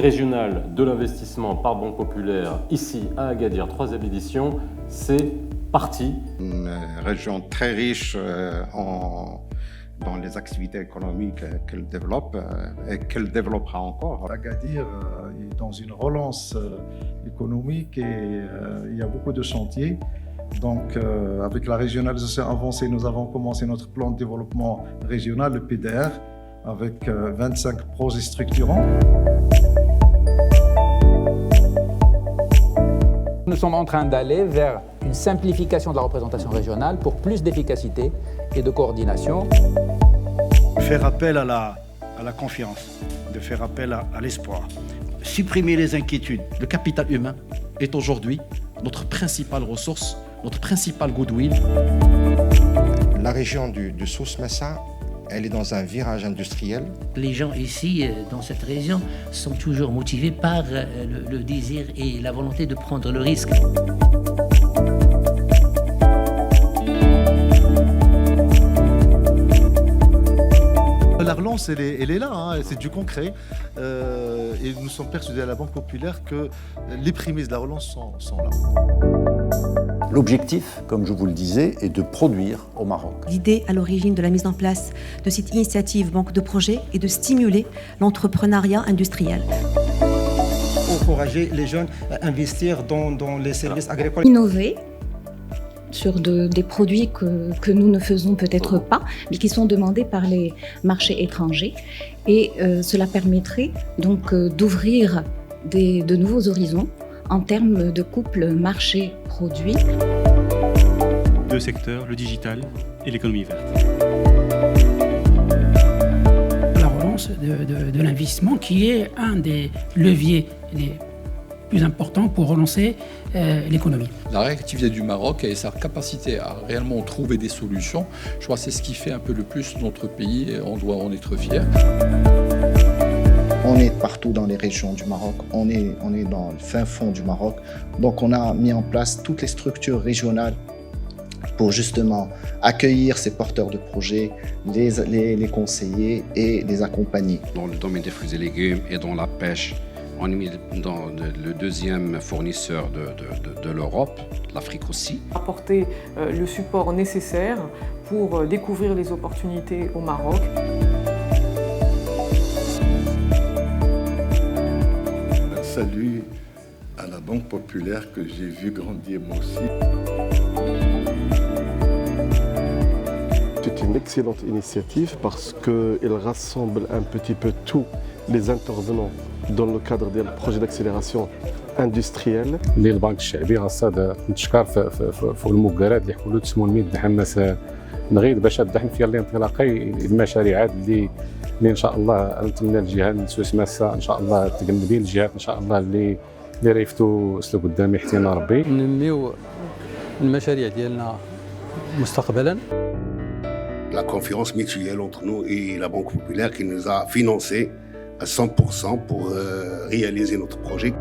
régionales de l'investissement par Banque Populaire, ici à Agadir, 3e édition, c'est parti. Une région très riche dans les activités économiques qu'elle développe et qu'elle développera encore. Agadir est dans une relance économique et il y a beaucoup de chantiers. Donc, avec la régionalisation avancée, nous avons commencé notre plan de développement régional, le PDR, avec 25 projets structurants. Nous sommes en train d'aller vers une simplification de la représentation régionale pour plus d'efficacité et de coordination. Faire appel à la confiance, de faire appel à l'espoir. Supprimer les inquiétudes. Le capital humain est aujourd'hui notre principale ressource, notre principal goodwill. La région du Souss-Massa, elle est dans un virage industriel. Les gens ici, dans cette région, sont toujours motivés par le désir et la volonté de prendre le risque. La relance, elle est là, hein, c'est du concret. Et nous sommes persuadés à la Banque Populaire que les prémices de la relance sont là. L'objectif, comme je vous le disais, est de produire au Maroc. L'idée à l'origine de la mise en place de cette initiative Banque de projet est de stimuler l'entrepreneuriat industriel. Encourager les jeunes à investir dans les services agricoles. Innover sur des produits que nous ne faisons peut-être pas, mais qui sont demandés par les marchés étrangers. Et cela permettrait donc d'ouvrir de nouveaux horizons en termes de couple marché-produit. Deux secteurs, le digital et l'économie verte. La relance de l'investissement qui est un des leviers les plus importants pour relancer l'économie. La réactivité du Maroc et sa capacité à réellement trouver des solutions, je crois que c'est ce qui fait un peu le plus notre pays et on doit en être fiers. On est partout dans les régions du Maroc, on est dans le fin fond du Maroc. Donc on a mis en place toutes les structures régionales pour justement accueillir ces porteurs de projets, les conseiller et les accompagner. Dans le domaine des fruits et légumes et dans la pêche, on est mis dans le deuxième fournisseur de l'Europe, l'Afrique aussi. Apporter le support nécessaire pour découvrir les opportunités au Maroc. Salut à la Banque Populaire que j'ai vu grandir moi aussi. C'est une excellente initiative parce qu'elle rassemble un petit peu tous les intervenants dans le cadre des projets d'accélération industrielle. اللي البنك الشعبي غاصها تشكر في المقرات اللي حولوا تسمون تحمس نغيد باش الدعم في الانطلاقي المشاريعات اللي ان شاء الله نتمنى الجهه سوس-مassa ان شاء الله تجنبي الجهات ان شاء الله اللي ريفتوا سلو قدام يحتينا ربي ننميو المشاريع ديالنا مستقبلا. La confiance mutuelle entre nous et la Banque Populaire qui nous a financés à 100% pour réaliser notre projet.